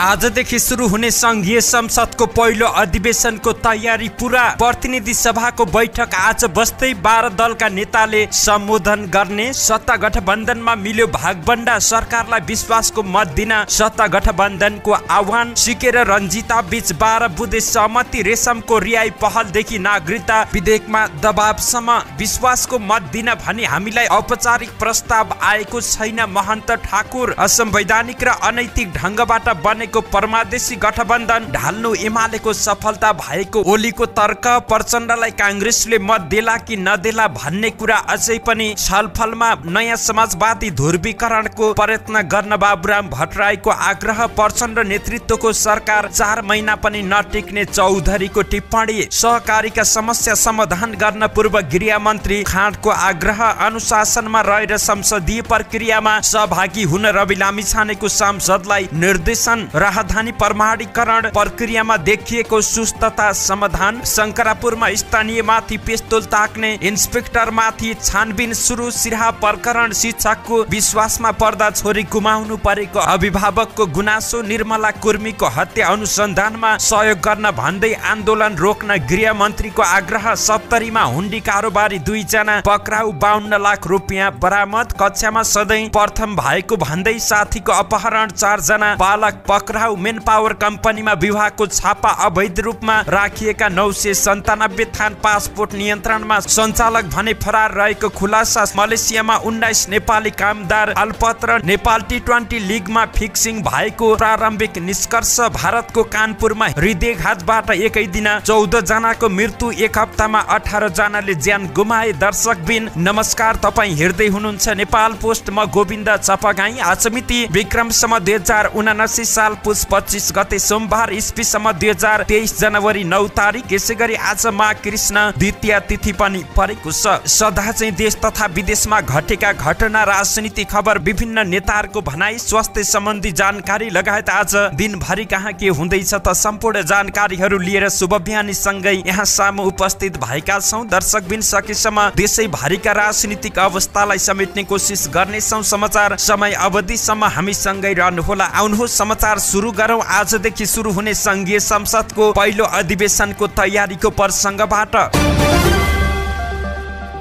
आजदेखि सुरु हुने संघीय संसदको पहिलो अधिवेशनको तयारी पूरा। प्रतिनिधि सभाको बैठक आज बस्दै 12 दलका नेताले सम्बोधन गर्ने। सत्ता गठबन्धनमा मिल्यो भागबण्डा, सरकारलाई विश्वासको मत दिन सत्ता गठबन्धनको आह्वान। सिकेर रञ्जिता बीच 12 बुँदे सहमति। रेशमको रिहाई पहलदेखि नागरिकता विधेयकमा दबावसम्म विश्वासको मत दिन भनी हामीलाई औपचारिक प्रस्ताव आएको छैन। महन्त ठाकुर असंवैधानिक र अनैतिक ढंगबाट बनेको परमादेशी गठबन्धन ढाल्नु एमालेको सफलता भएको ओलीको तर्क। प्रचण्डलाई कांग्रेसले मत देला कि नदेला भन्ने कुरा अझै पनि छलफलमा। नयाँ समाजवादी ध्रुवीकरणको प्रयत्न गर्न बाबुराम भट्टराईको आग्रह। प्रचण्ड नेतृत्वको सरकार 4 महिना पनि नटिक्ने चौधरीको टिप्पणी। सहकारीका समस्या समाधान गर्न पूर्व गृह मन्त्री खाँडको आग्रह। अनुशासनमा रहेर संसदीय प्रक्रियामा सहभागी हुन रवि लामिछानेको सांसदलाई निर्देशन। राजधानी प्रमाणीकरण प्रक्रियामा देखिएको सुस्तता समाधान। शंकरापुरमा स्थानीय माथि पिस्तोल ताक्ने इन्सपेक्टर माथि छानबिन सुरु। सिराहा प्रकरण शिक्षकको विश्वासमा पर्दा छोरी गुमाउनु परेको अभिभावकको गुनासो। निर्मला कुर्मीको हत्या अनुसन्धानमा सहयोग गर्न भन्दै आन्दोलन रोक्न गृह मन्त्रीको आग्रह। सप्तरीमा हुन्डी कारोबारी 2 जना पक्राउ, 52 लाख रुपियाँ बरामद। कक्षामा सधैँ प्रथम भएको भन्दै साथीको अपहरण, 4 जना बालक पक्राउ। मेन पावर कम्पनीमा विभागको छापा। अवैध रूपमा राखिएका 997 थान पासपोर्ट नियन्त्रणमा। सञ्चालक भने फरार रहेको खुलासा। मलेसियामा 19 नेपाली कामदार अल्पत्र। नेपाल T20 लिगमा फिक्सिङ भएको प्रारम्भिक निष्कर्ष। भारतको कानपुरमा हृदयघातबाट एकै दिन 14 जनाको मृत्यु। 1 हप्तामा 18 जनाले ज्यान गुमाए। दर्शकबिन नमस्कार, तपाईँ हेर्दै हुनुहुन्छ नेपाल पोस्ट। म गोविन्द चपागाई। आज मिति विक्रमसम्म 2079 साल पुस 25 गते सोमबार, इस्वीसम्म 2023 जनवरी 9 तारिक। यसै गरी आज माघ कृष्ण द्वितीय तिथि पनि परेको छ। सदा चाहिँ देश तथा विदेशमा घटेका घटना, राजनीतिक खबर, विभिन्न नेताहरूको भनाई, स्वास्थ्य सम्बन्धी जानकारी लगायत आज दिनभरि कहाँ के हुँदैछ त सम्पूर्ण जानकारीहरू लिएर शुभ बिहानी सँगै यहाँ सामु उपस्थित भएका छौँ। दर्शकबिन सकेसम्म देशैभरिका राजनीतिक अवस्थालाई समेट्ने कोसिस गर्नेछौँ। समाचार समय अवधिसम्म हामी सँगै रहनुहोला। आउनुहोस् समाचार सुरु गरौँ। आजदेखि सुरु हुने संघीय संसदको पहिलो अधिवेशनको तयारीको प्रसङ्गबाट।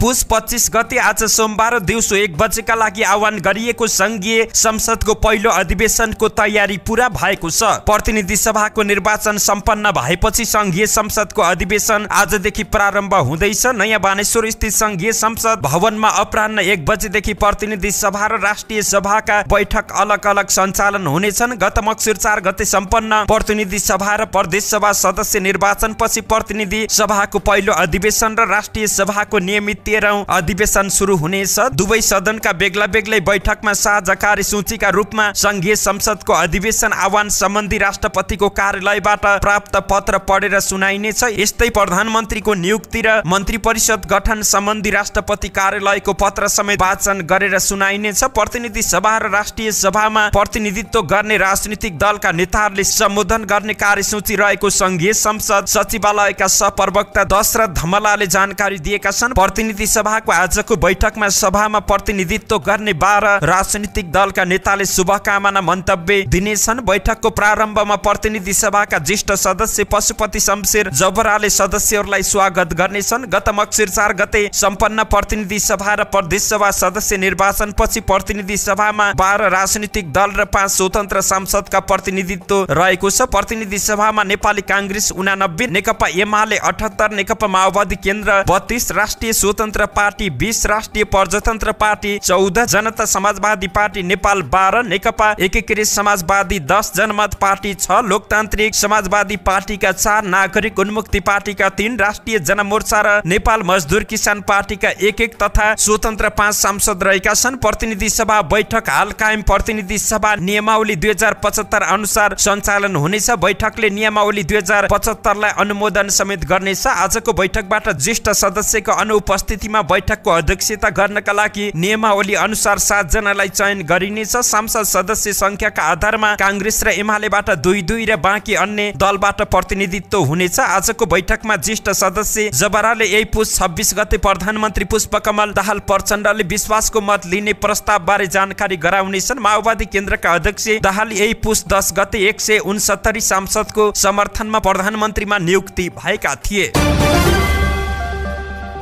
पुस 25 गते आज सोमबार दिउँसो 1 बजेका लागि आह्वान गरिएको संघीय संसदको पहिलो अधिवेशनको तयारी पूरा भएको छ। प्रतिनिधि सभाको निर्वाचन सम्पन्न भएपछि संघीय संसदको अधिवेशन आजदेखि प्रारम्भ हुँदैछ। नयाँ बानेश्वर स्थित संघीय संसद भवनमा अपराह्न 1 बजेदेखि प्रतिनिधि सभा र राष्ट्रिय सभाका बैठक अलग अलग सञ्चालन हुनेछन्। गत मक्सिर 4 गते सम्पन्न प्रतिनिधि सभा र प्रदेश सभा सदस्य निर्वाचनपछि प्रतिनिधि सभाको पहिलो अधिवेशन र राष्ट्रिय सभाको नियमित 13औं अधिवेशन सुरु हुनेछ। दुवै सदनका बेग्ला बेग्लै बैठकमा साझा कार्यसूचीका रूपमा संघीय संसदको अधिवेशन आह्वान सम्बन्धी राष्ट्रपतिको कार्यालयबाट प्राप्त पत्र पढेर सुनाइनेछ। यस्तै प्रधानमन्त्रीको नियुक्ति र मन्त्री परिषद गठन सम्बन्धी राष्ट्रपति कार्यालयको पत्र समेत वाचन गरेर सुनाइनेछ। प्रतिनिधि सभा र राष्ट्रिय सभामा प्रतिनिधित्व गर्ने राजनीतिक दलका नेताहरूले सम्बोधन गर्ने कार्यसूची रहेको संघीय संसद सचिवालयका सहप्रवक्ता दशरथ धमलाले जानकारी दिएका छन्। प्रतिनिधि सभाको आजको बैठकमा सभामा प्रतिनिधित्व गर्ने 12 राजनीतिक दलका नेताले शुभकामना मन्तव्य दिनेछन्। बैठकको प्रारम्भमा प्रतिनिधि सभाका ज्येष्ठ सदस्य पशुपति शमशेर जबराले सदस्यहरूलाई स्वागत गर्नेछन्। गत मक्सिर 4 गते सम्पन्न प्रतिनिधि सभा र प्रदेश सभा सदस्य निर्वाचनपछि प्रतिनिधि सभामा 12 राजनीतिक दल र 5 स्वतन्त्र सांसदका प्रतिनिधित्व रहेको छ। प्रतिनिधि सभामा नेपाली कांग्रेस 89, नेकपा एमाले 78, नेकपा माओवादी केन्द्र 32, राष्ट्रिय स्वतन्त्र पार्टी 20, राष्ट्रिय प्रजातन्त्र पार्टी 14, जनता समाजवादी पार्टी नेपाल 12, नेकपा एकीकृत समाजवादी 10, जनमत पार्टी 6, लोकतान्त्रिक समाजवादी पार्टीका 4, नागरिक उन्मुक्ति पार्टीका 3, राष्ट्रिय जनमोर्चा र नेपाल मजदुर किसान पार्टीका 1 तथा स्वतन्त्र 5 सांसद रहेका छन्। प्रतिनिधि सभा बैठक हाल कायम प्रतिनिधि सभा नियमावली 2075 अनुसार सञ्चालन हुनेछ। बैठकले नियमावली 2075 लाई अनुमोदन समेत गर्नेछ। आजको बैठकबाट ज्येष्ठ सदस्यको अनुपस्थिति उपस्थितिमा बैठकको अध्यक्षता गर्नका लागि नियमावली अनुसार 7 जनालाई चयन गरिनेछ। सांसद सदस्य संख्याका आधारमा कांग्रेस र एमालेबाट 2-2 र बाँकी अन्य दलबाट प्रतिनिधित्व हुनेछ। आजको बैठकमा ज्येष्ठ सदस्य जबराले यही पुस 26 गते प्रधानमन्त्री पुष्पकमल दाहाल प्रचण्डले विश्वासको मत लिने प्रस्ताव बारे जानकारी गराउनेछन्। माओवादी केन्द्रका अध्यक्ष दाहाल यही पुस 10 गते 169 सांसदको समर्थनमा प्रधानमन्त्रीमा नियुक्ति भएका थिए।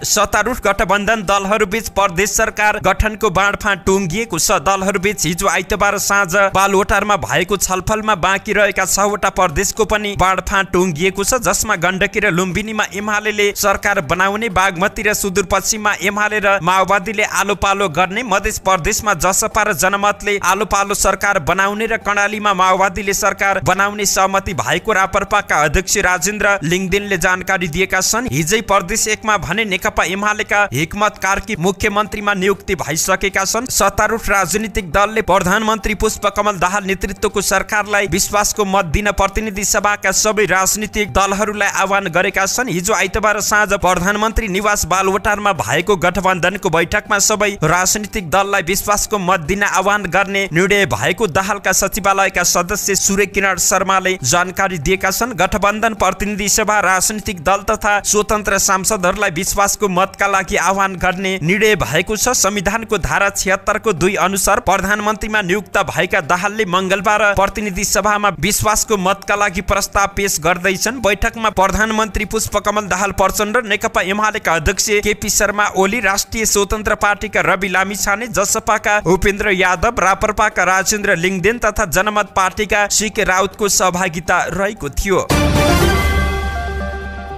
सत्तारूढ गठबन्धन दलहरूबीच प्रदेश सरकार गठनको बाँडफाँड टुङ्गिएको छ। दलहरूबीच हिजो आइतबार साँझ बालुवाटारमा भएको छलफलमा बाँकी रहेका 6 वटा प्रदेशको पनि बाँडफाँड टुङ्गिएको छ, जसमा गण्डकी र लुम्बिनीमा एमाले सरकार बनाउने, बागमती र सुदूरपश्चिममा एमाले र माओवादीले आलो पालो गर्ने, मध्य प्रदेशमा जसपा र जनमतले आलो पालो सरकार बनाउने र कर्णालीमा माओवादीले सरकार बनाउने सहमति भएको रापरपाका अध्यक्ष राजेन्द्र लिङदेनले जानकारी दिएका छन्। हिजै प्रदेश 1 मा भने नेकपा एमालेका हिक्मत कार्की मुख्यमन्त्रीमा नियुक्ति भइसकेका छन्। सत्तारूढ राजनीतिक दलले प्रधानमन्त्री पुष्पकमल दाहाल नेतृत्वको सरकारलाई विश्वासको मत दिन प्रतिनिधि सभाका सबै राजनीतिक दलहरूलाई आह्वान गरेका छन्। हिजो आइतबार साँझ प्रधानमन्त्री निवास बालुवाटारमा भएको गठबन्धनको बैठकमा सबै राजनीतिक दललाई विश्वासको मत दिन आह्वान गर्ने निर्णय भएको दाहालका सचिवालयका सदस्य सूर्य किरण शर्माले जानकारी दिएका छन्। गठबन्धन प्रतिनिधि सभा राजनीतिक दल तथा स्वतन्त्र सांसदहरूलाई विश्वास मतका लागि आह्वान गर्ने निर्णय भएको छ। संविधानको धारा 76 को 2 अनुसार प्रधानमन्त्रीमा नियुक्त भएका दाहालले मंगलबार प्रतिनिधि सभामा विश्वासको मतका लागि प्रस्ताव पेश गर्दैछन्। बैठकमा प्रधानमन्त्री पुष्पकमल दाहाल प्रचण्ड, नेकपा एमालेका अध्यक्ष केपी शर्मा ओली, राष्ट्रिय स्वतन्त्र पार्टीका रवि लामिछाने, जसपाका उपेन्द्र यादव, रापरपाका राजेन्द्र लिङदेन तथा जनमत पार्टीका सीके राउतको सहभागिता रहेको थियो।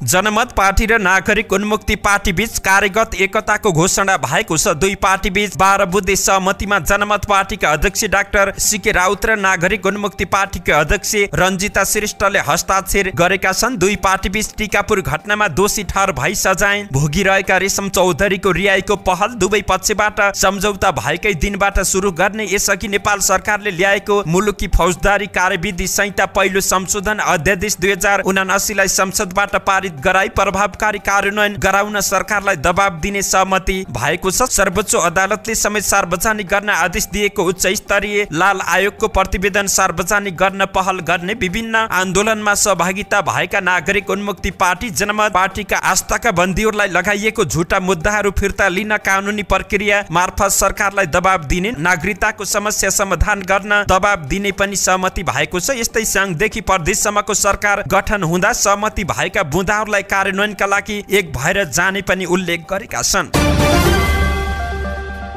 जनमत पार्टी र नागरिक उन्मुक्ति पार्टी बीच कार्यगत एकताको घोषणा भएको छ। दुई पार्टी बीच 12 बुँदे सहमतिमा जनमत पार्टीका अध्यक्ष डाक्टर सीके राउत र नागरिक उन्मुक्ति पार्टीका अध्यक्ष रञ्जिता श्रेष्ठले हस्ताक्षर गरेका छन्। दुई पार्टी बीच टीकापुर घटनामा दोषी ठहर भई सजाय भोगिरहेका रेशम चौधरीको रिहाईको पहल दुवै पक्षबाट सम्झौता भएकै दिनबाट सुरु गर्ने, यसअघि नेपाल सरकारले ल्याएको मुलुकी फौजदारी कार्यविधि संहिता पहिलो संशोधन अध्यादेश 2079 लाई संसदबाट पारित गराई प्रभावकारी कार्यान्वयन गराउन सरकारलाई दबाब दिने सहमति भएको छ। सर्वोच्च अदालतले समेत सार्वजनिक गर्न आदेश दिएको उच्च स्तरीय लाल आयोगको प्रतिवेदन सार्वजनिक गर्न पहल गर्ने, विभिन्न आन्दोलनमा सहभागिता भएका नागरिक उन्मुक्ति पार्टी, जनमत पार्टीका आस्थाका बन्दीहरूलाई लगाइएको झुटा मुद्दाहरू फिर्ता लिन कानुनी प्रक्रिया मार्फत सरकारलाई दबाब दिने, नागरिकताको समस्या समाधान गर्न दबाब दिने पनि सहमति भएको छ। यस्तै संघदेखि प्रदेशसम्मको सरकार गठन हुँदा सहमति भएका बुँदा कार्यान्वयनका लागि एक भएर जाने पनि उल्लेख गरेका छन्।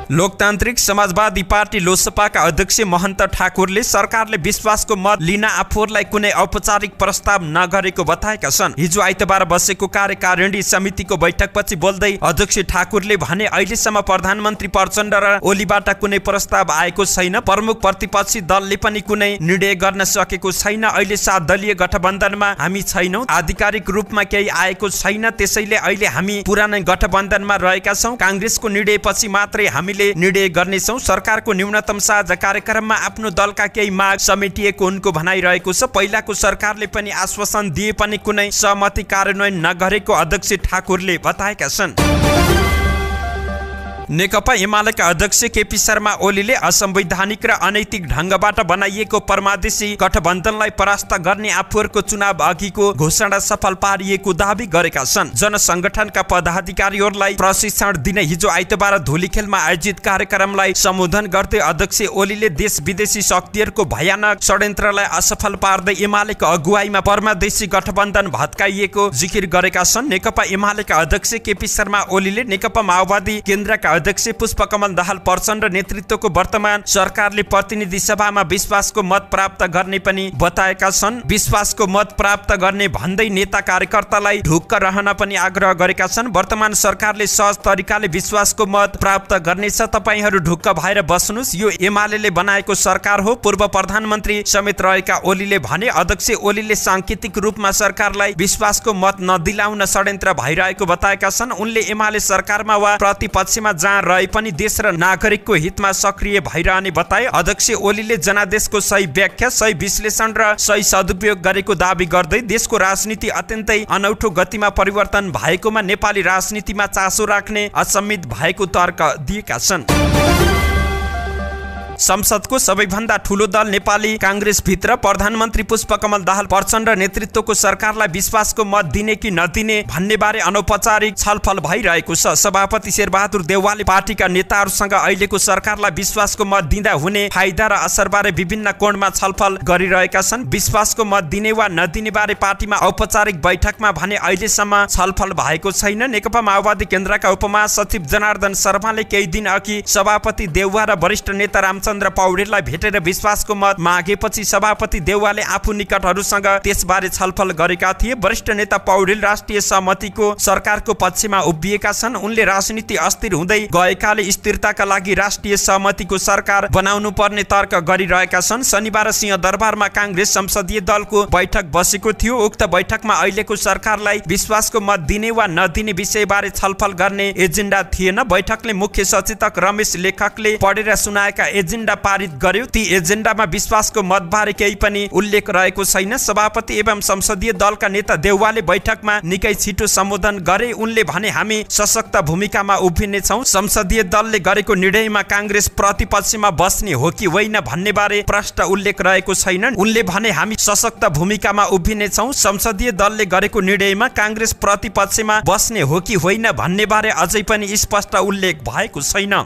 लोकतान्त्रिक समाजवादी पार्टी लोसपाका अध्यक्ष महन्त ठाकुरले सरकारले विश्वासको मत लिन आफूहरूलाई कुनै औपचारिक प्रस्ताव नगरेको बताएका छन्। हिजो आइतबार बसेको कार्यकारिणी समितिको बैठकपछि बोल्दै अध्यक्ष ठाकुरले भने अहिलेसम्म प्रधानमन्त्री प्रचण्ड र ओलीबाट कुनै प्रस्ताव आएको छैन। प्रमुख प्रतिपक्षी दलले पनि कुनै निर्णय गर्न सकेको छैन। अहिले 7 दलीय गठबन्धनमा हामी छैनौं, आधिकारिक रूपमा केही आएको छैन, त्यसैले अहिले हामी पुरानै गठबन्धनमा रहेका छौं। कांग्रेसको निर्णयपछि मात्रै हामी निर्णय गर्नेछौं। सरकारको न्यूनतम साझा कार्यक्रममा आफ्नो दलका केही माग समेटिएको उनको भनाइरहेको छ। पहिलाको सरकारले पनि आश्वासन दिए पनि कुनै सहमति कार्यान्वयन नगरेको अध्यक्ष ठाकुरले बताएका छन्। नेकपा एमालेका अध्यक्ष केपी शर्मा ओलीले असंवैधानिक र अनैतिक ढंगबाट बनाइएको परमादेशी गठबन्धनलाई परास्त गर्ने आफूहरूको चुनाव अघिको घोषणा सफल पारिएको दावी गरेका छन्। जनसंगठनका पदाधिकारीहरूलाई प्रशिक्षण दिन हिजो आइतबार धुलीखेलमा आयोजित कार्यक्रमलाई सम्बोधन गर्दै अध्यक्ष ओलीले देश विदेशी शक्तिहरूको भयानक षड्यन्त्रलाई असफल पार्दै एमालेको अगुवाईमा परमादेशी गठबन्धन भत्काइएको जिकिर गरेका छन्। नेकपा एमालेका अध्यक्ष केपी शर्मा ओलीले नेकपा माओवादी केन्द्रका अध्यक्ष पुष्पकमल दाहाल प्रचण्ड नेतृत्वको वर्तमान सरकारले प्रतिनिधि सभामा विश्वासको मत प्राप्त गर्ने पनि बताएका छन्। विश्वासको मत प्राप्त गर्ने भन्दै नेता कार्यकर्तालाई ढुक्क रहन पनि आग्रह गरेका छन्। वर्तमान सरकारले सहज तरिकाले विश्वासको मत प्राप्त गर्नेछ, तपाईहरू ढुक्क भएर बस्नुस्, यो एमालेले बनाएको सरकार हो। पूर्व प्रधानमन्त्री समेत रहेका ओलीले भने अध्यक्ष ओलीले सांकेतिक रूपमा सरकारलाई विश्वासको मत नदिलाउन षड्यन्त्र भइरहेको बताएका छन्। उनले एमाले सरकारमा वा प्रतिपक्षमा जहाँ रहे पनि देश र नागरिकको हितमा सक्रिय भइरहने बताए। अध्यक्ष ओलीले जनादेशको सही व्याख्या, सही विश्लेषण र सही सदुपयोग गरेको दावी गर्दै देशको राजनीति अत्यन्तै अनौठो गतिमा परिवर्तन भएकोमा नेपाली राजनीतिमा चासो राख्ने असम्मित भएको तर्क दिएका छन्। संसदको सबैभन्दा ठूलो दल नेपाली कांग्रेस भित्र प्रधानमन्त्री पुष्पकमल दाहाल प्रचण्ड नेतृत्वको सरकारलाई विश्वासको मत दिने कि नदिने भन्ने बारे अनौपचारिक छलफल भइरहेको छ। सभापति शेरबहादुर देउवाले पार्टीका नेताहरूसँग अहिलेको सरकारलाई विश्वासको मत दिँदा हुने फाइदा र असरबारे विभिन्न कोणमा छलफल गरिरहेका छन्। विश्वासको मत दिने वा नदिने बारे पार्टीमा औपचारिक बैठकमा भने अहिलेसम्म छलफल भएको छैन। नेकपा माओवादी केन्द्रका उपमहासचिव जनार्दन शर्माले केही दिन अघि सभापति देउवा र वरिष्ठ नेता रामचन्द्र पौडेललाई भेटेर विश्वासको मत मागेपछि सभापति देउवाले आफू निकटहरूसँग त्यसबारे छलफल गरेका थिए। वरिष्ठ नेता पौडेल राष्ट्रिय सहमतिको सरकारको पक्षमा उभिएका छन्। उनले राजनीति अस्थिर हुँदै गएकाले स्थिरताका लागि राष्ट्रिय सहमतिको सरकार बनाउनु पर्ने तर्क गरिरहेका छन्। शनिबार सिंहदरबारमा कांग्रेस संसदीय दलको बैठक बसेको थियो। उक्त बैठकमा अहिलेको सरकारलाई विश्वासको मत दिने वा नदिने विषयबारे छलफल गर्ने एजेन्डा थिएन। बैठकले मुख्य सचेतक रमेश लेखकले पढेर सुनाएका एजेन्डा पारित गर्यो। ती एजेन्डामा विश्वासको मतबारे केही पनि उल्लेख रहेको छैन। सभापति एवं संसदीय दलका नेता देउवाले बैठकमा निकै छिटो सम्बोधन गरे। उनले भने हामी सशक्त भूमिकामा उभिने छौं। संसदीय दलले गरेको निर्णयमा कांग्रेस प्रतिपक्षमा बस्ने हो कि होइन भन्ने बारे प्रश्न उल्लेख रहेको छैन। उनले भने हामी सशक्त भूमिकामा उभिने छौं। संसदीय दलले गरेको निर्णयमा कांग्रेस प्रतिपक्षमा बस्ने हो कि होइन भन्ने बारे अझै पनि स्पष्ट उल्लेख भएको छैन।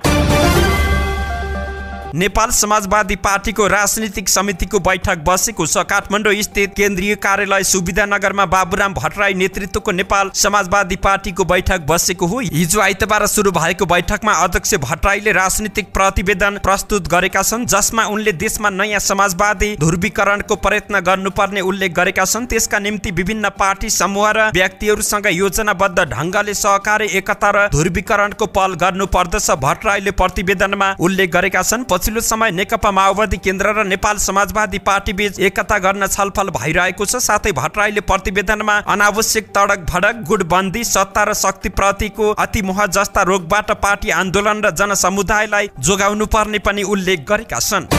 नेपाल समाजवादी पार्टीको राजनीतिक समितिको बैठक बसेको छ। काठमाडौँ स्थित केन्द्रीय कार्यालय सुविधानगरमा बाबुराम भट्टराई नेतृत्वको नेपाल समाजवादी पार्टीको बैठक बसेको हो। हिजो आइतबार सुरु भएको बैठकमा अध्यक्ष भट्टराईले राजनीतिक प्रतिवेदन प्रस्तुत गरेका छन्, जसमा उनले देशमा नयाँ समाजवादी ध्रुवीकरणको प्रयत्न गर्नुपर्ने उल्लेख गरेका छन्। त्यसका निम्ति विभिन्न पार्टी समूह र व्यक्तिहरूसँग योजनाबद्ध ढंगले सहकारी एकता र ध्रुवीकरणको पहल गर्नुपर्दछ भट्टराईले प्रतिवेदनमा उल्लेख गरेका छन्। पछिल्लो समय नेकपा माओवादी केन्द्र र नेपाल समाजवादी पार्टी बीच एकता गर्न छलफल भइरहेको छ। साथै भट्टराईले प्रतिवेदनमा अनावश्यक तडक भडक, गुटबन्दी, सत्ता र शक्तिप्रतिको अतिमोह जस्ता रोगबाट पार्टी आन्दोलन र जनसमुदायलाई जोगाउनु पर्ने पनि उल्लेख गरेका छन्।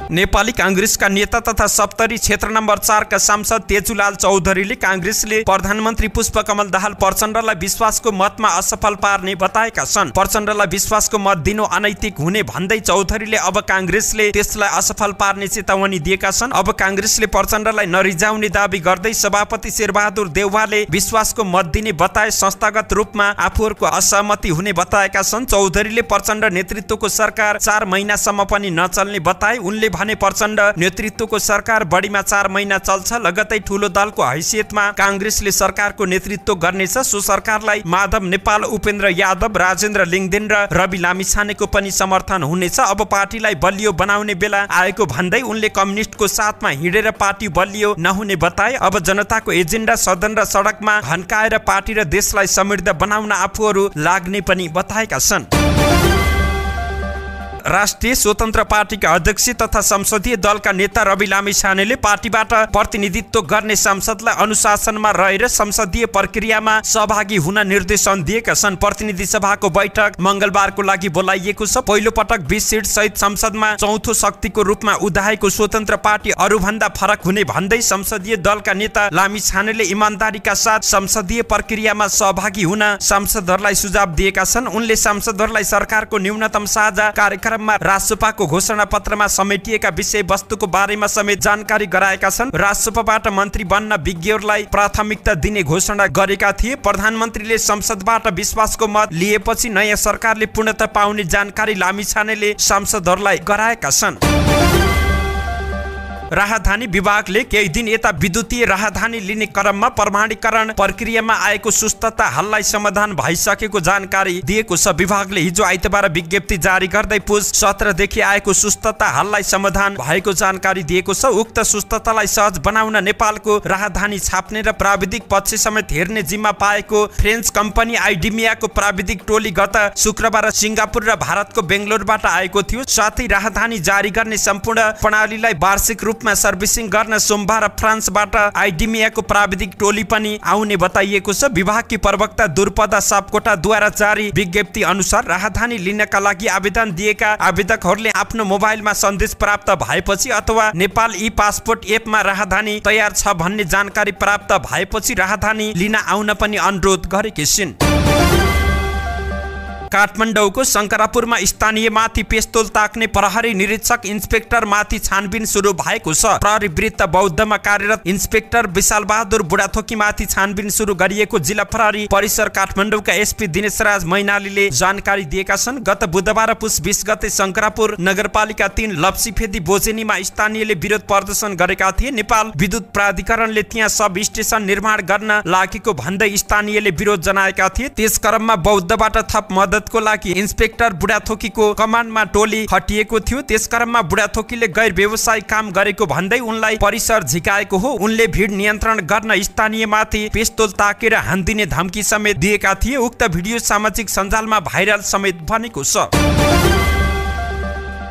नेपाली कांग्रेसका नेता तथा सप्तरी क्षेत्र नम्बर 4 का सांसद तेजुलाल चौधरीले कांग्रेसले प्रधानमन्त्री पुष्पकमल दाहाल प्रचण्डलाई विश्वासको मतमा असफल पार्ने बताएका छन्। प्रचण्डलाई विश्वासको मत दिनु अनैतिक हुने भन्दै चौधरीले अब कांग्रेसले त्यसलाई असफल पार्ने चेतावनी दिएका छन्। अब कांग्रेसले प्रचण्डलाई नरिजाउने दावी गर्दै सभापति शेरबहादुर देउवाले विश्वासको मत दिने बताए। संस्थागत रूपमा आफूहरूको असहमति हुने बताएका छन्। चौधरीले प्रचण्ड नेतृत्वको सरकार 4 महिनासम्म पनि नचल्ने बताए। उनले भने प्रचण्ड नेतृत्वको सरकार बढीमा 4 महिना चल्छ। लगतै ठूलो दलको हैसियतमा कांग्रेसले सरकारको नेतृत्व गर्नेछ। सो सरकारलाई माधव नेपाल, उपेन्द्र यादव, राजेन्द्र लिङदेन र रवि लामिछानेको पनि समर्थन हुनेछ। अब पार्टीलाई बलियो बनाउने बेला आएको भन्दै उनले कम्युनिस्टको साथमा हिँडेर पार्टी बलियो नहुने बताए। अब जनताको एजेन्डा सदन र सडकमा हन्काएर पार्टी र देशलाई समृद्ध बनाउन आफूहरू लाग्ने पनि बताएका छन्। राष्ट्रिय स्वतन्त्र पार्टीका अध्यक्ष तथा संसदीय दलका नेता रवि लामिछानेले पार्टीबाट प्रतिनिधित्व गर्ने सांसदलाई अनुशासनमा रहेर संसदीय प्रक्रियामा सहभागी हुन निर्देशन दिएका छन्। प्रतिनिधि सभाको बैठक मंगलबारको लागि बोलाइएको छ। पहिलो पटक 20 सीट सहित संसदमा चौथो शक्तिको रूपमा उदाएको स्वतन्त्र पार्टी अरूभन्दा फरक हुने भन्दै संसदीय दलका नेता लामिछानेले इमानदारीका साथ संसदीय प्रक्रियामा सहभागी हुन सांसदहरूलाई सुझाव दिएका छन्। उनले सांसदहरूलाई सरकारको न्यूनतम साझा कार्यक्रम राजसभाको घोषणा पत्रमा समेटिएका विषयवस्तुको बारेमा समेत जानकारी गराएका छन्। राजसभाबाट मन्त्री बन्न विज्ञहरूलाई प्राथमिकता दिने घोषणा गरेका थिए। प्रधानमन्त्रीले संसदबाट विश्वासको मत लिएपछि नयाँ सरकारले पूर्णता पाउने जानकारी लामिछानेले सांसदहरूलाई गराएका छन्। राहदानी विभागले केही दिन यता विद्युतीय राहदानी लिने क्रममा प्रमाणीकरण प्रक्रियामा आएको सुस्तता हाललाई समाधान भइसकेको जानकारी दिएको छ। विभागले हिजो आइतबार विज्ञप्ति जारी गर्दै पुस 17 देखि आएको सुस्तता हाललाई समाधान भएको जानकारी दिएको छ। उक्त सुस्ततालाई सहज बनाउन नेपालको राहदानी छाप्ने र प्राविधिक पक्ष समेत हेर्ने जिम्मा पाएको फ्रेन्च कम्पनी आइडिमियाको प्राविधिक टोली गत शुक्रबार सिङ्गापुर र भारतको बेंगलोरबाट आएको थियो। साथै राहदानी जारी गर्ने सम्पूर्ण प्रणालीलाई वार्षिक रूपमा सर्भिसिङ गर्न सोमबार फ्रान्सबाट आइडिमियाको प्राविधिक टोली पनि आउने बताइएको छ। विभागकी प्रवक्ता दुर्पदा सापकोटाद्वारा जारी विज्ञप्ति अनुसार राहदानी लिनका लागि आवेदन दिएका आवेदकहरूले आफ्नो मोबाइलमा सन्देश प्राप्त भएपछि अथवा नेपाल ई पासपोर्ट एपमा राहदानी तयार छ भन्ने जानकारी प्राप्त भएपछि राहदानी लिन आउन पनि अनुरोध गरेकी छिन्। काठमाडौँको शंकरापुरमा स्थानीयमाथि पेस्तोल ताक्ने प्रहरी निरीक्षक इन्सपेक्टर माथि छानबिन सुरु भएको छ। प्रहरी वृत्त बौद्धमा कार्यरत इन्सपेक्टर विशाल बहादुर बुढाथोकी माथि छानबिन सुरु गरिएको जिल्ला प्रहरी परिसर काठमाडौँका एसपी दिनेशराज मैनालीले जानकारी दिएका छन्। गत बुधबार पुस 20 गते शंकरापुर नगरपालिका 3 लप्सीफेदी बोजेनीमा स्थानीयले विरोध प्रदर्शन गरेका थिए। नेपाल विद्युत प्राधिकरणले त्यहाँ सब स्टेशन निर्माण गर्न लागेको भन्दै स्थानीयले विरोध जनाएका थिए। त्यसक्रममा बौद्धबाट थप मद्दत को लागि इन्सपेक्टर बुढाथोकीको कमान्डमा टोली खटिएको थियो। त्यसक्रममा बुढाथोकीले गैर व्यवसायिक काम गरेको भन्दै उनलाई परिसर झिकाएको हो। उनले भिड नियन्त्रण गर्न स्थानीयमाथि पेस्तोल ताकेर हान्दिने धम्की समेत दिएका थिए। उक्त भिडियो सामाजिक सञ्जालमा भाइरल समेत बनेको छ।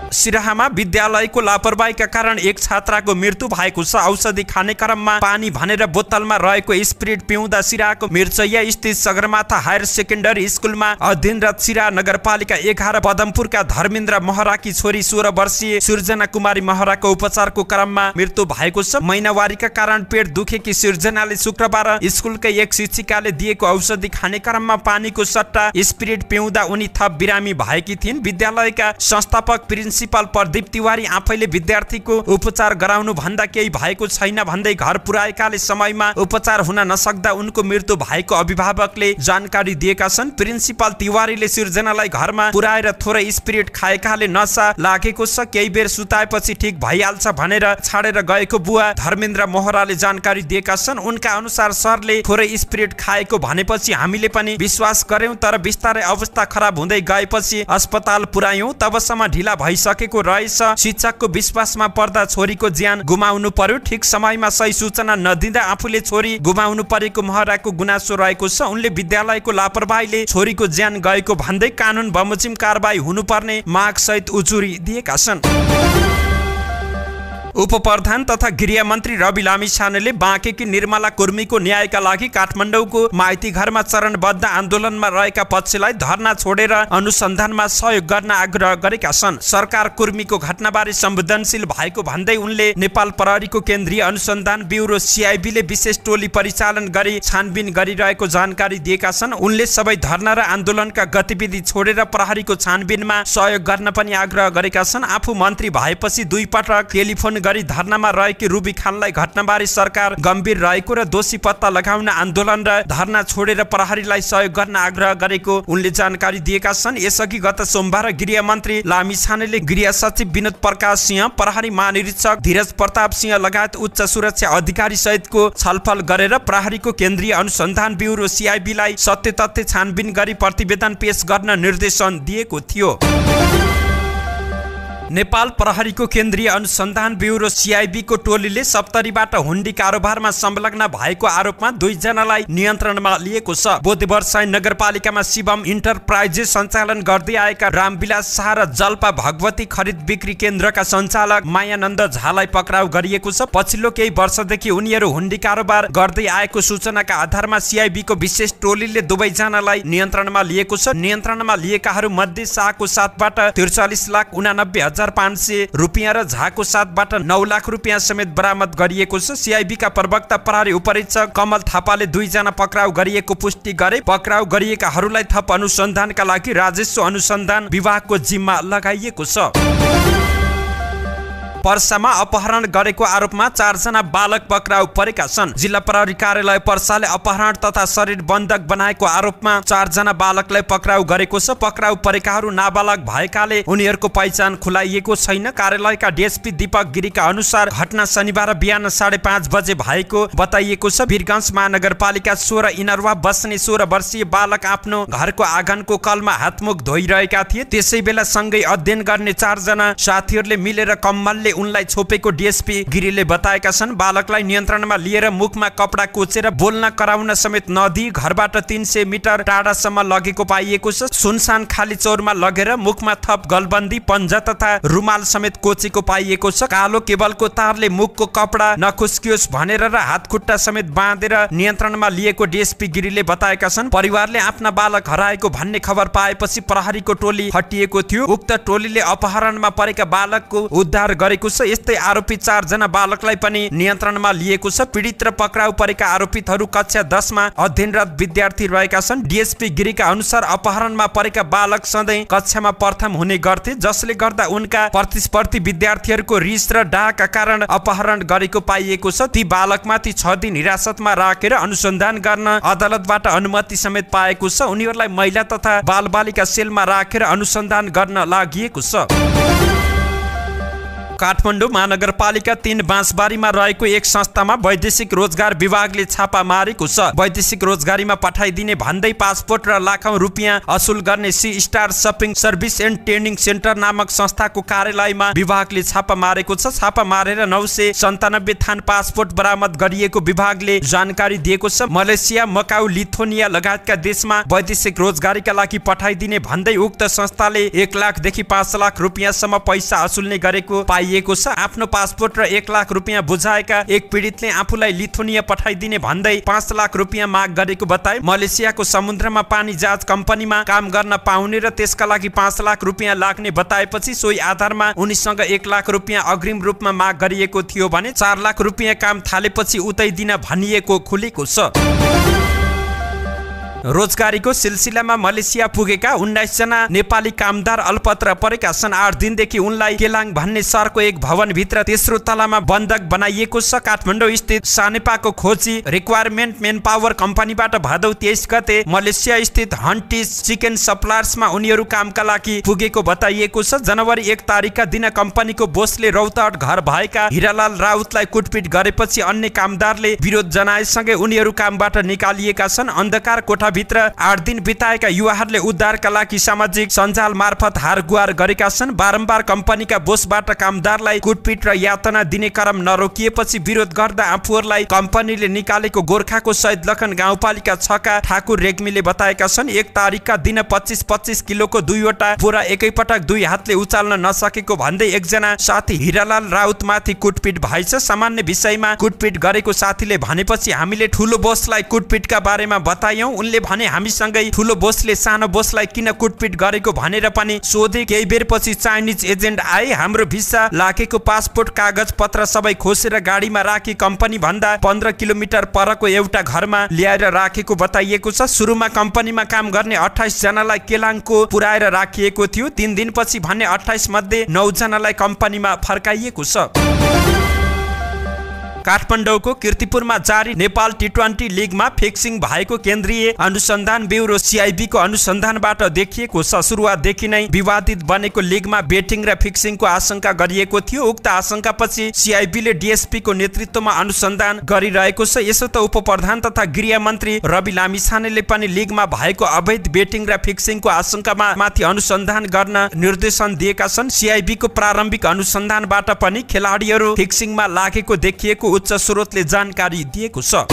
सिराहामा विद्यालयको लापरवाहीका कारण एक छात्राको मृत्यु भएको छ। औषधि खाने क्रममा पानी भनेर बोतलमा रहेको स्पिरिट पिउँदा सिराहाको मिर्चैया स्थित सगरमाथा हायर सेकेन्डरी स्कुलमा अध्ययनरत सिराहा नगरपालिका 11 पदमपुरका धर्मेन्द्र महराकी छोरी 16 वर्षीय सृजना कुमारी महराको उपचारको क्रममा मृत्यु भएको छ। महिनावारीका कारण पेट दुखेकी सृजनाले शुक्रबार स्कुलकै एक शिक्षिकाले दिएको औषधि खाने क्रममा पानीको सट्टा स्पिरिट पिउँदा उनी थप बिरामी भएकी थिइन्। विद्यालयका संस्थापक प्रिन्सिपल प्रदीप तिवारी आफैले विद्यार्थीको उपचार गराउनु भन्दा केही भएको छैन भन्दै घर पुर्याएकाले समयमा उपचार हुन नसक्दा उनको मृत्यु भएको अभिभावकले जानकारी दिएका छन्। प्रिन्सिपल तिवारीले सृजनालाई घरमा पुर्याएर थोरै स्पिरिट खाएकाले नशा लागेको छ, केही बेर सुताएपछि ठिक भइहाल्छ भनेर छाडेर गएको बुवा धर्मेन्द्र महराले जानकारी दिएका छन्। उनका अनुसार सरले थोरै स्पिरिट खाएको भनेपछि हामीले पनि विश्वास गर्यौं, तर बिस्तारै अवस्था खराब हुँदै गएपछि अस्पताल पुर्यायौं, तबसम्म ढिला भइसकेको रहेछ। शिक्षकको विश्वासमा पर्दा छोरीको ज्यान गुमाउनु पर्यो। ठिक समयमा सही सूचना नदिँदा आफूले छोरी गुमाउनु परेको महराको गुनासो रहेको छ। उनले विद्यालयको लापरवाहीले छोरीको ज्यान गएको भन्दै कानुन बमोजिम कारबाही हुनुपर्ने माग सहित उजुरी दिएका छन्। उपप्रधान तथा गृह मन्त्री रवि लामिछानेले बाँकेकी निर्मला कुर्मीको न्यायका लागि काठमाडौँको माइती घरमा चरणबद्ध आन्दोलनमा रहेका पक्षलाई धरना छोडेर अनुसन्धानमा सहयोग गर्न आग्रह गरेका छन्। सरकार कुर्मीको घटनाबारे संवेदनशील भएको भन्दै उनले नेपाल प्रहरीको केन्द्रीय अनुसन्धान ब्युरो सीआईबीले विशेष टोली परिचालन गरी छानबिन गरिरहेको जानकारी दिएका छन्। उनले सबै धरना र आन्दोलनका गतिविधि छोडेर प्रहरीको छानबिनमा सहयोग गर्न पनि आग्रह गरेका छन्। आफू मन्त्री भएपछि 2 पटक टेलिफोन गरी धरनामा रहेकी रुबी खानलाई घटनाबारे सरकार गम्भीर रहेको र दोषी पत्ता लगाउन आन्दोलन र धरना छोडेर प्रहरीलाई सहयोग गर्न आग्रह गरेको उनले जानकारी दिएका छन्। यसअघि गत सोमबार गृह मन्त्री लामिछानेले गृह सचिव विनोद प्रकाश सिंह, प्रहरी महानिरीक्षक धीरज प्रताप सिंह लगायत उच्च सुरक्षा अधिकारी सहितको छलफल गरेर प्रहरीको केन्द्रीय अनुसन्धान ब्युरो सीआईबीलाई सत्य तथ्य छानबिन गरी प्रतिवेदन पेश गर्न निर्देशन दिएको थियो। नेपाल प्रहरीको केन्द्रीय अनुसन्धान ब्युरो सीआईबी को टोलीले सप्तरीबाट हुण्डी कारोबारमा संलग्न भएको आरोपमा 2 जनालाई नियन्त्रणमा लिएको छ। बोधवर्षाई नगरपालिकामा शिवम इन्टरप्राइजेस सञ्चालन गर्दै आएका रामविलास शाह र जल्पा भगवती खरिद बिक्री केन्द्रका सञ्चालक मायानन्द झालाई पक्राउ गरिएको छ। पछिल्लो केही वर्षदेखि उनीहरू हुण्डी कारोबार गर्दै आएको सूचनाका आधारमा सीआईबी को विशेष टोलीले 2 जनालाई नियन्त्रणमा लिएको छ। नियन्त्रणमा लिएकाहरू मध्ये शाहको साथबाट 43,89,500 रुपियाँ र झाको साथबाट 9 लाख रुपियाँ समेत बरामद गरिएको छ। सीआईबी का प्रवक्ता प्रहरी उपरीक्षक कमल थापाले 2 जना पक्राउ गरिएको पुष्टि गरे। पक्राउ गरिएकाहरूलाई थप अनुसन्धानका लागि राजस्व अनुसन्धान विभागको जिम्मा लगाइएको छ। पर्सामा अपहरण गरेको आरोपमा 4 जना बालक पक्राउ परेका छन्। जिल्ला प्रहरी कार्यालय पर्साले अपहरण तथा शरीर बन्धक बनाएको आरोपमा 4 जना बालकलाई पक्राउ गरेको छ। पक्राउ परेकाहरू नाबालक भएकाले उनीहरूको पहिचान खुलाइएको छैन। कार्यालयका डीएसपी दीपक गिरीका अनुसार घटना शनिबार बिहान 5:30 बजे भएको बताइएको छ। वीरगञ्ज महानगरपालिका 16 इनरवा बस्ने 16 वर्षीय बालक आफ्नो घरको आँगनको कलमा हातमुख धोइरहेका थिए। त्यसै बेला सँगै अध्ययन गर्ने 4 जना साथीहरूले मिलेर कम्मलले परिवारले उनलाई छोपेको डीएसपी गिरीले बताएका छन्। बालकलाई नियन्त्रणमा लिएर मुखमा कपडा कोचेर बोल्न कराउन समेत नदिई घरबाट 300 मिटर टाढासम्म लगेको पाइएको छ। सुनसान खाली चौरमा लगेर मुखमा थप गलबन्दी, पन्जा तथा रुमाल समेत कोचेको पाइएको छ। कालो केबलको तारले मुखको कपडा नखुस्कियोस् भनेर र हातखुट्टा समेत बाँधेर नियन्त्रणमा लिएको डीएसपी गिरीले बताएका छन्। परिवारले आफ्ना बालक हराएको भन्ने खबर पाएपछि प्रहरीको टोली हटिएको थियो। उक्त टोलीले अपहरणमा परेका बालकको उद्धार गरेको छ। यस्तै आरोपी 4 जना बालकलाई पनि नियन्त्रणमा लिएको छ। पीडित र पक्राउ परेका आरोपितहरू कक्षा 10 मा अध्ययनरत विद्यार्थी रहेका छन्। डीएसपी गिरीका अनुसार अपहरणमा परेका बालक सधैँ कक्षामा प्रथम हुने गर्थे, जसले गर्दा उनका प्रतिस्पर्धी विद्यार्थीहरूको रिस र डाहका कारण अपहरण गरेको पाइएको छ। ती बालकमाथि 6 दिन हिरासतमा राखेर अनुसन्धान गर्न अदालतबाट अनुमति समेत पाएको छ। उनीहरूलाई महिला तथा बालबालिका सेलमा राखेर अनुसन्धान गर्न लागिएको छ। काठमाडौँ महानगरपालिका 3 बाँसबारीमा रहेको एक संस्थामा वैदेशिक रोजगार विभागले छापा मारेको छ। वैदेशिक रोजगारीमा पठाइदिने भन्दै पासपोर्ट र लाखौं रुपियाँ असुल गर्ने C star shopping service and training centre नामक संस्थाको कार्यालयमा विभागले छापा मारेको छ। छापा मारेर 997 थान पासपोर्ट बरामद गरिएको विभागले जानकारी दिएको छ। मलेसिया, मकाउ, लिथुनिया लगायतका देशमा वैदेशिक रोजगारीका लागि पठाइदिने भन्दै उक्त संस्थाले 1 लाखदेखि 5 लाख रुपियाँसम्म पैसा असुल्ने गरेको पाइएको छ। आफ्नो पासपोर्ट र 1 लाख रुपियाँ बुझाएका एक पीडितले आफूलाई लिथुनिया पठाइदिने भन्दै 5 लाख रुपियाँ माग गरेको बताए। मलेसियाको समुद्रमा पानी जहाज कम्पनीमा काम गर्न पाउने र त्यसका लागि 5 लाख रुपियाँ लाग्ने बताएपछि सोही आधारमा उनीसँग 1 लाख रुपियाँ अग्रिम रूपमा माग गरिएको थियो भने 4 लाख रुपियाँ काम थालेपछि उतै दिन भनिएको खुलेको छ। रोजगारीको सिलसिलामा मलेसिया पुगेका 19 जना नेपाली कामदार अल्पत्र परेका छन्। 8 दिनदेखि उनलाई केलाङ भन्ने सहरको एक भवनभित्र तेस्रो तलामा बन्धक बनाइएको छ। काठमाडौँ स्थित सानेपाको खोजी रिक्वायरमेन्ट मेन पावर कम्पनीबाट भदौ 23 गते मलेसिया स्थित हन्टिस चिकन सप्लायर्समा उनीहरू कामका लागि पुगेको बताइएको छ। जनवरी 1 तारिकका दिन कम्पनीको बोसले रौतहट घर भएका हिरालाल राउतलाई कुटपिट गरेपछि अन्य कामदारले विरोध जनाएसँगै उनीहरू कामबाट निकालिएका छन्। अन्धकार कोठा भित्र 8 दिन बिताएका युवाहरूले उद्धारका लागि सामाजिक सञ्जाल मार्फत हारगुहार गरेका छन्। बारम्बार कम्पनीका बोसबाट कामदारलाई कुटपिट र यातना दिने क्रम नरोकिएपछि विरोध गर्दा आफूहरूलाई कम्पनीले निकालेको गोर्खाको शहीद लखन गाउँपालिका 6 का ठाकुर रेग्मीले बताएका छन्। 1 तारिकका दिन 25-25 किलोको 2वटा बोरा एकैपटक 2 हातले उचाल्न नसकेको भन्दै एकजना साथी हिरालाल राउतमाथि कुटपिट भएछ। सामान्य विषयमा कुटपिट गरेको साथीले भनेपछि हामीले ठुलो बोसलाई कुटपिटका बारेमा बतायौं। उनले भने हामीसँगै ठुलो बोसले सानो बोसलाई किन कुटपिट गरेको भनेर पनि सोधे। केही बेरपछि चाइनिज एजेन्ट आए। हाम्रो भिसा लागेको पासपोर्ट कागज पत्र सबै खोसेर गाडीमा राखी कम्पनी भन्दा 15 किलोमिटर परको एउटा घरमा ल्याएर राखेको बताइएको छ। सुरुमा कम्पनीमा काम गर्ने 28 जनालाई केलाङको पुर्याएर राखिएको थियो। 3 दिनपछि भने 28 मध्ये 9 जनालाई कम्पनीमा फर्काइएको छ। काठमाडौँको कीर्तिपुरमा जारी नेपाल टी20 लिगमा फिक्सिङ भएको केन्द्रीय अनुसन्धान ब्युरो CIB को अनुसन्धानबाट देखिएको छ। सुरुवातदेखि नै विवादित बनेको लिगमा बेटिङ र फिक्सिङको आशंका गरिएको थियो। उक्त आशंकापछि CIB ले DSP को नेतृत्वमा अनुसन्धान गरिरहेको छ। यसो त उपप्रधान तथा गृह मन्त्री रवि लामिछानेले पनि लिगमा भएको अवैध बेटिङ र फिक्सिङको आशंकामा माथि अनुसन्धान गर्न निर्देशन दिएका छन्। CIB को प्रारम्भिक अनुसन्धानबाट पनि खेलाडीहरू फिक्सिङमा लागेको देखिएको उच्च स्रोतले जानकारी दिएको छ।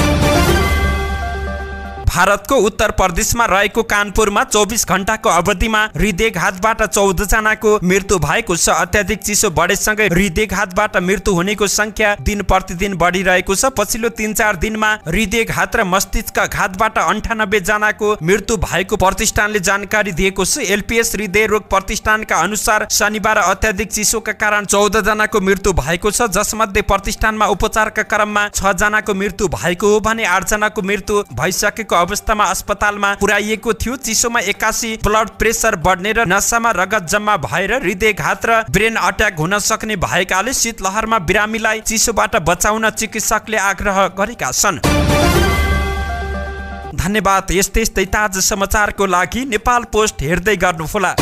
भारतको उत्तर प्रदेशमा रहेको कानपुरमा 24 घण्टाको अवधिमा हृदयघातबाट 14 जनाको मृत्यु भएको छ। अत्याधिक चिसो बढेसँगै हृदयघातबाट मृत्यु हुनेको संख्या दिन प्रतिदिन बढिरहेको छ। पछिल्लो 3-4 दिनमा हृदयघात र मस्तिष्क घातबाट 98 जनाको मृत्यु भएको प्रतिष्ठानले जानकारी दिएको छ। LPS हृदय रोग प्रतिष्ठानका अनुसार शनिबार अत्याधिक चिसोका कारण 14 जनाको मृत्यु भएको छ, जसमध्ये प्रतिष्ठानमा उपचारका क्रममा 6 जनाको मृत्यु भएको हो भने 8 जनाको मृत्यु भइसकेको अवस्थामा अस्पतालमा पुर्याइएको थियो। चिसोमा 81 ब्लड प्रेसर बढ्ने र नसामा रगत जम्मा भएर हृदयघात र ब्रेन अट्याक हुन सक्ने भएकाले शीतलहरमा बिरामीलाई चिसोबाट बचाउन चिकित्सकले आग्रह गरेका छन्। धन्यवाद। यस्तै ताजा समाचारको लागि नेपाल पोस्ट हेर्दै गर्नुहोला।